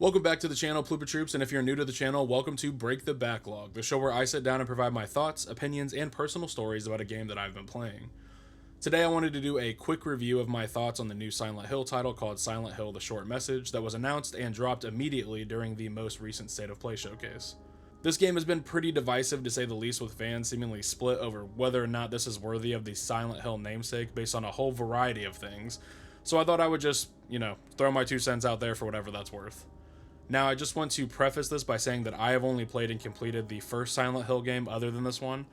Welcome back to the channel, Ploopa Troops, and if you're new to the channel, welcome to Break the Backlog, the show where I sit down and provide my thoughts, opinions, and personal stories about a game that I've been playing. Today I wanted to do a quick review of my thoughts on the new Silent Hill title called Silent Hill: The Short Message that was announced and dropped immediately during the most recent State of Play showcase. This game has been pretty divisive to say the least, with fans seemingly split over whether or not this is worthy of the Silent Hill namesake based on a whole variety of things, so I thought I would just, throw my 2 cents out there for whatever that's worth. Now, I just want to preface this by saying that I have only played and completed the first Silent Hill game other than this one,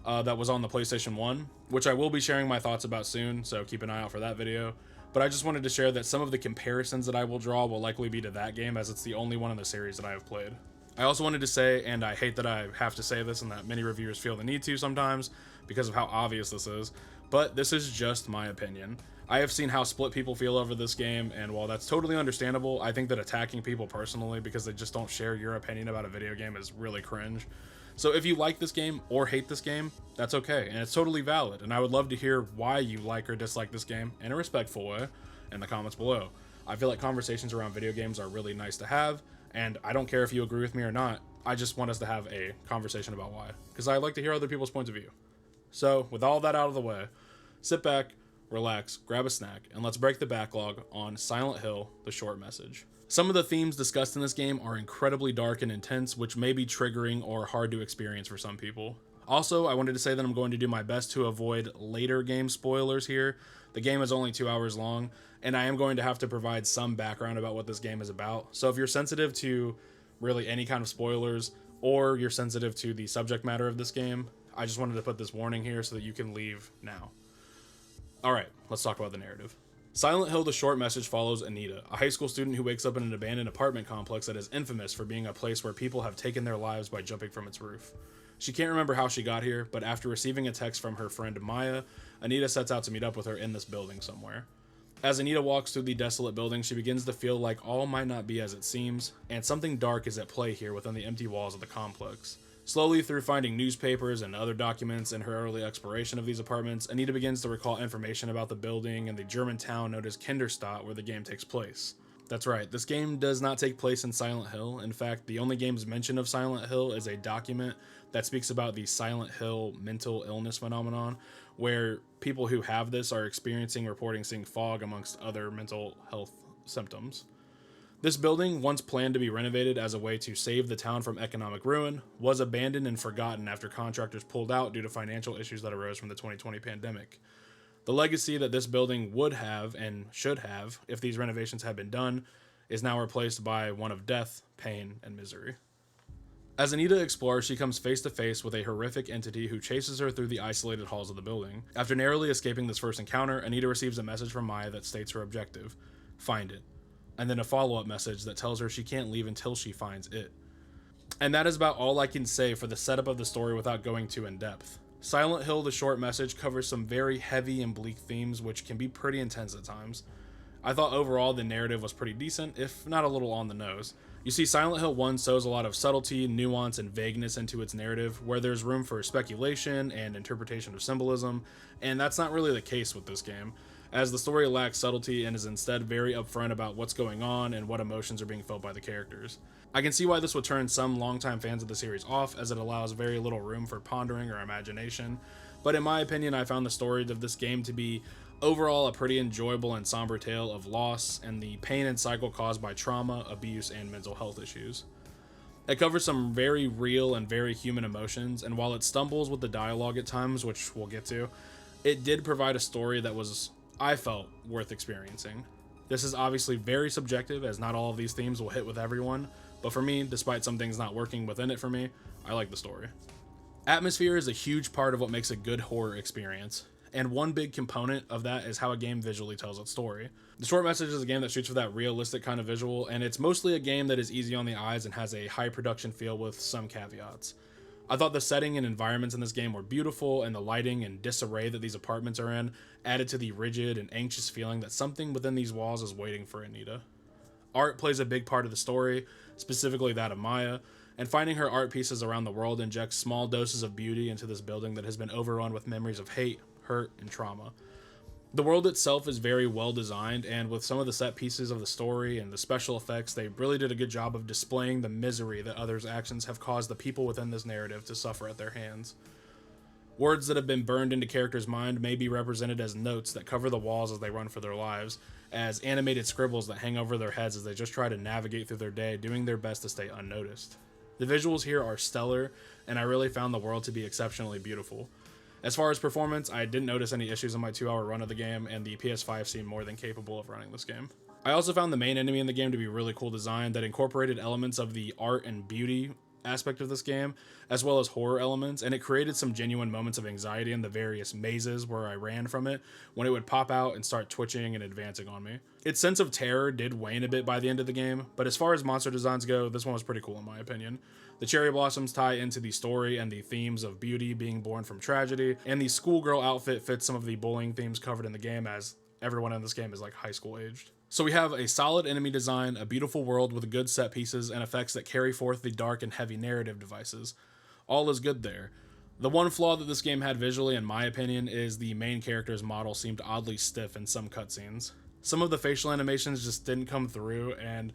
that was on the PlayStation 1, which I will be sharing my thoughts about soon, so keep an eye out for that video. But I just wanted to share that some of the comparisons that I will draw will likely be to that game, as it's the only one in the series that I have played. I also wanted to say, and I hate that I have to say this and that many reviewers feel the need to sometimes because of how obvious this is, but this is just my opinion. I have seen how split people feel over this game, and while that's totally understandable, I think that attacking people personally because they just don't share your opinion about a video game is really cringe. So if you like this game or hate this game, that's okay, and it's totally valid, and I would love to hear why you like or dislike this game in a respectful way in the comments below. I feel like conversations around video games are really nice to have, and I don't care if you agree with me or not, I just want us to have a conversation about why, because I like to hear other people's points of view. So with all that out of the way, sit back, relax, grab a snack, and let's break the backlog on Silent Hill: The Short Message. Some of the themes discussed in this game are incredibly dark and intense, which may be triggering or hard to experience for some people. Also, I wanted to say that I'm going to do my best to avoid later game spoilers here. The game is only 2 hours long, and I am going to have to provide some background about what this game is about. So if you're sensitive to really any kind of spoilers, or you're sensitive to the subject matter of this game, I just wanted to put this warning here so that you can leave now. Alright, let's talk about the narrative. Silent Hill: The Short Message follows Anita, a high school student who wakes up in an abandoned apartment complex that is infamous for being a place where people have taken their lives by jumping from its roof. She can't remember how she got here, but after receiving a text from her friend Maya, Anita sets out to meet up with her in this building somewhere. As Anita walks through the desolate building, she begins to feel like all might not be as it seems, and something dark is at play here within the empty walls of the complex. Slowly, through finding newspapers and other documents in her early exploration of these apartments, Anita begins to recall information about the building and the German town known as Kinderstadt, where the game takes place. That's right, this game does not take place in Silent Hill. In fact, the only game's mention of Silent Hill is a document that speaks about the Silent Hill mental illness phenomenon, where people who have this are reporting seeing fog amongst other mental health symptoms. This building, once planned to be renovated as a way to save the town from economic ruin, was abandoned and forgotten after contractors pulled out due to financial issues that arose from the 2020 pandemic. The legacy that this building would have and should have, if these renovations had been done, is now replaced by one of death, pain, and misery. As Anita explores, she comes face to face with a horrific entity who chases her through the isolated halls of the building. After narrowly escaping this first encounter, Anita receives a message from Maya that states her objective: find it. And then a follow-up message that tells her she can't leave until she finds it. And that is about all I can say for the setup of the story without going too in depth. Silent Hill: The Short Message covers some very heavy and bleak themes which can be pretty intense at times. I thought overall the narrative was pretty decent, if not a little on the nose. You see, Silent Hill 1 sows a lot of subtlety, nuance, and vagueness into its narrative, where there's room for speculation and interpretation of symbolism, and that's not really the case with this game, as the story lacks subtlety and is instead very upfront about what's going on and what emotions are being felt by the characters. I can see why this would turn some longtime fans of the series off, as it allows very little room for pondering or imagination, but in my opinion, I found the story of this game to be overall a pretty enjoyable and somber tale of loss and the pain and cycle caused by trauma, abuse, and mental health issues. It covers some very real and very human emotions, and while it stumbles with the dialogue at times, which we'll get to, it did provide a story that was, I felt, worth experiencing. This is obviously very subjective, as not all of these themes will hit with everyone, but for me, despite some things not working within it for me, I like the story. Atmosphere is a huge part of what makes a good horror experience, and one big component of that is how a game visually tells its story. The Short Message is a game that shoots for that realistic kind of visual, and it's mostly a game that is easy on the eyes and has a high production feel with some caveats. I thought the setting and environments in this game were beautiful, and the lighting and disarray that these apartments are in added to the rigid and anxious feeling that something within these walls is waiting for Anita. Art plays a big part of the story, specifically that of Maya, and finding her art pieces around the world injects small doses of beauty into this building that has been overrun with memories of hate, hurt, and trauma. The world itself is very well designed, and with some of the set pieces of the story and the special effects, they really did a good job of displaying the misery that others' actions have caused the people within this narrative to suffer at their hands. Words that have been burned into characters' mind may be represented as notes that cover the walls as they run for their lives, as animated scribbles that hang over their heads as they just try to navigate through their day, doing their best to stay unnoticed. The visuals here are stellar, and I really found the world to be exceptionally beautiful. As far as performance, I didn't notice any issues in my 2-hour run of the game, and the PS5 seemed more than capable of running this game. I also found the main enemy in the game to be really cool design that incorporated elements of the art and beauty aspect of this game, as well as horror elements, and it created some genuine moments of anxiety in the various mazes where I ran from it when it would pop out and start twitching and advancing on me. Its sense of terror did wane a bit by the end of the game, but as far as monster designs go, this one was pretty cool in my opinion. The cherry blossoms tie into the story and the themes of beauty being born from tragedy, and the schoolgirl outfit fits some of the bullying themes covered in the game, as everyone in this game is like high school aged. So we have a solid enemy design, a beautiful world with good set pieces and effects that carry forth the dark and heavy narrative devices. All is good there. The one flaw that this game had visually, in my opinion, is the main character's model seemed oddly stiff in some cutscenes. Some of the facial animations just didn't come through, and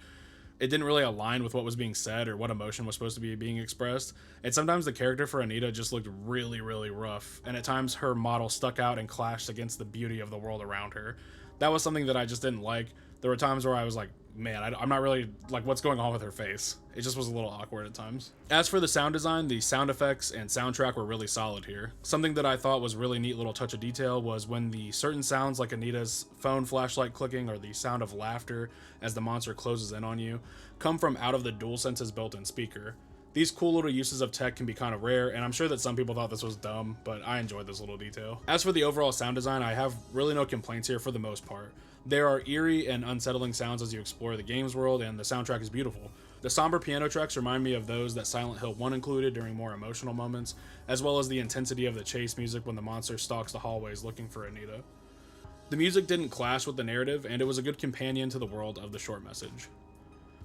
it didn't really align with what was being said or what emotion was supposed to be being expressed. And sometimes the character for Anita just looked really, really rough, and at times her model stuck out and clashed against the beauty of the world around her. That was something that I just didn't like. There were times where I was like, man, I'm not really like, what's going on with her face? It just was a little awkward at times. As for the sound design, the sound effects and soundtrack were really solid here. Something that I thought was really neat little touch of detail was when the certain sounds like Anita's phone flashlight clicking or the sound of laughter as the monster closes in on you come from out of the DualSense's built-in speaker. These cool little uses of tech can be kind of rare, and I'm sure that some people thought this was dumb, but I enjoyed this little detail. As for the overall sound design, I have really no complaints here for the most part. There are eerie and unsettling sounds as you explore the game's world, and the soundtrack is beautiful. The somber piano tracks remind me of those that Silent Hill 1 included during more emotional moments, as well as the intensity of the chase music when the monster stalks the hallways looking for Anita. The music didn't clash with the narrative, and it was a good companion to the world of the short message.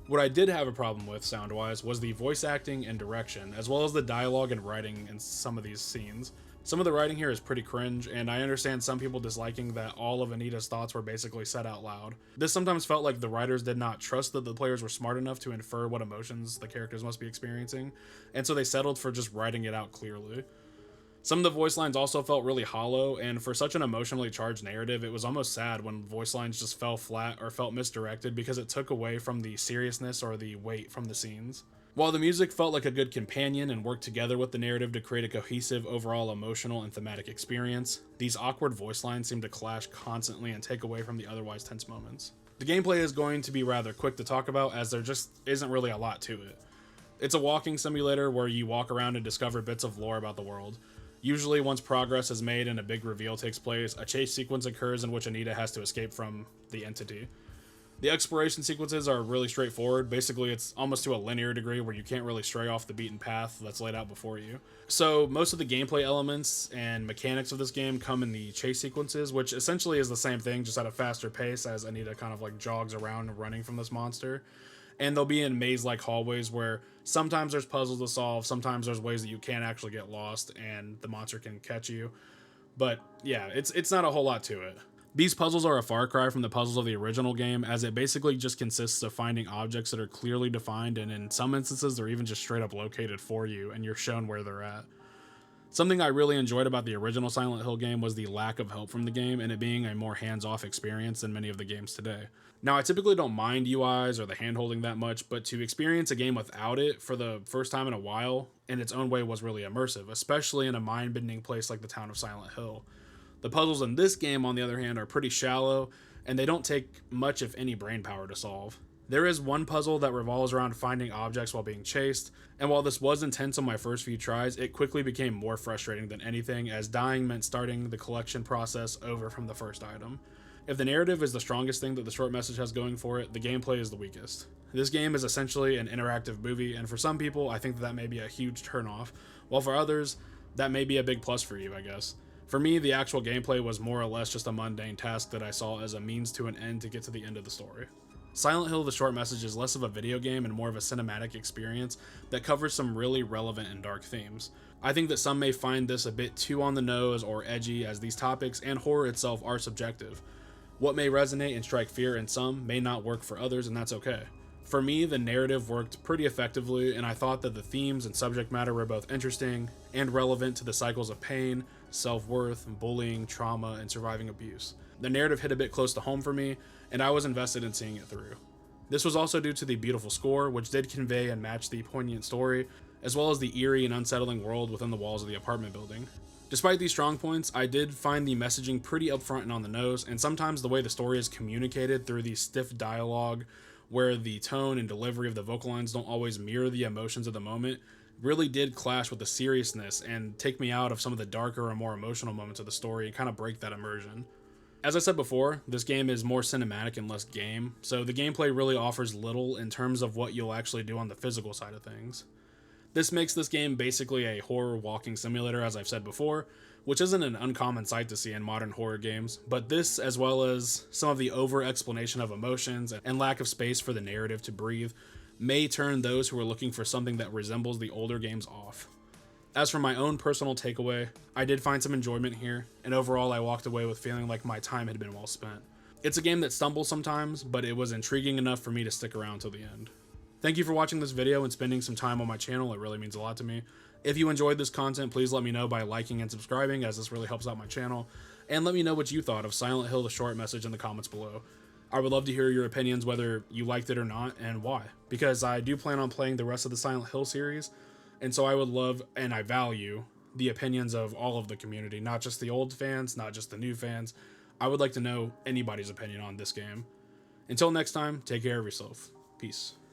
What I did have a problem with, sound-wise, was the voice acting and direction, as well as the dialogue and writing in some of these scenes. Some of the writing here is pretty cringe, and I understand some people disliking that all of Anita's thoughts were basically said out loud. This sometimes felt like the writers did not trust that the players were smart enough to infer what emotions the characters must be experiencing, and so they settled for just writing it out clearly. Some of the voice lines also felt really hollow, and for such an emotionally charged narrative, it was almost sad when voice lines just fell flat or felt misdirected because it took away from the seriousness or the weight from the scenes. While the music felt like a good companion and worked together with the narrative to create a cohesive overall emotional and thematic experience, these awkward voice lines seem to clash constantly and take away from the otherwise tense moments. The gameplay is going to be rather quick to talk about, as there just isn't really a lot to it. It's a walking simulator where you walk around and discover bits of lore about the world. Usually, once progress is made and a big reveal takes place, a chase sequence occurs in which Anita has to escape from the entity. The exploration sequences are really straightforward. Basically, it's almost to a linear degree where you can't really stray off the beaten path that's laid out before you. So most of the gameplay elements and mechanics of this game come in the chase sequences, which essentially is the same thing, just at a faster pace as Anita kind of like jogs around running from this monster. And they'll be in maze-like hallways where sometimes there's puzzles to solve, sometimes there's ways that you can't actually get lost and the monster can catch you. But yeah, it's not a whole lot to it. These puzzles are a far cry from the puzzles of the original game, as it basically just consists of finding objects that are clearly defined, and in some instances they're even just straight up located for you and you're shown where they're at. Something I really enjoyed about the original Silent Hill game was the lack of help from the game and it being a more hands-off experience than many of the games today. Now, I typically don't mind UIs or the hand-holding that much, but to experience a game without it for the first time in a while, in its own way, was really immersive, especially in a mind-bending place like the town of Silent Hill. The puzzles in this game, on the other hand, are pretty shallow, and they don't take much, if any, brainpower to solve. There is one puzzle that revolves around finding objects while being chased, and while this was intense on my first few tries, it quickly became more frustrating than anything, as dying meant starting the collection process over from the first item. If the narrative is the strongest thing that the short message has going for it, the gameplay is the weakest. This game is essentially an interactive movie, and for some people, I think that may be a huge turnoff, while for others, that may be a big plus for you, I guess. For me, the actual gameplay was more or less just a mundane task that I saw as a means to an end to get to the end of the story. Silent Hill: The Short Message is less of a video game and more of a cinematic experience that covers some really relevant and dark themes. I think that some may find this a bit too on the nose or edgy, as these topics and horror itself are subjective. What may resonate and strike fear in some may not work for others, and that's okay. For me, the narrative worked pretty effectively, and I thought that the themes and subject matter were both interesting and relevant to the cycles of pain, self-worth, bullying, trauma, and surviving abuse. The narrative hit a bit close to home for me, and I was invested in seeing it through. This was also due to the beautiful score, which did convey and match the poignant story, as well as the eerie and unsettling world within the walls of the apartment building. Despite these strong points, I did find the messaging pretty upfront and on the nose, and sometimes the way the story is communicated through the stiff dialogue, where the tone and delivery of the vocal lines don't always mirror the emotions of the moment, really did clash with the seriousness and take me out of some of the darker and more emotional moments of the story and kind of break that immersion. As I said before, this game is more cinematic and less game, so the gameplay really offers little in terms of what you'll actually do on the physical side of things. This makes this game basically a horror walking simulator, as I've said before, which isn't an uncommon sight to see in modern horror games, but this, as well as some of the over-explanation of emotions and lack of space for the narrative to breathe, may turn those who are looking for something that resembles the older games off. As for my own personal takeaway, I did find some enjoyment here, and overall I walked away with feeling like my time had been well spent. It's a game that stumbles sometimes, but it was intriguing enough for me to stick around till the end. Thank you for watching this video and spending some time on my channel, it really means a lot to me. If you enjoyed this content, please let me know by liking and subscribing, as this really helps out my channel, and let me know what you thought of Silent Hill: The Short Message in the comments below. I would love to hear your opinions, whether you liked it or not, and why, because I do plan on playing the rest of the Silent Hill series, and so I would love and I value the opinions of all of the community, not just the old fans, not just the new fans. I would like to know anybody's opinion on this game. Until next time, take care of yourself. Peace.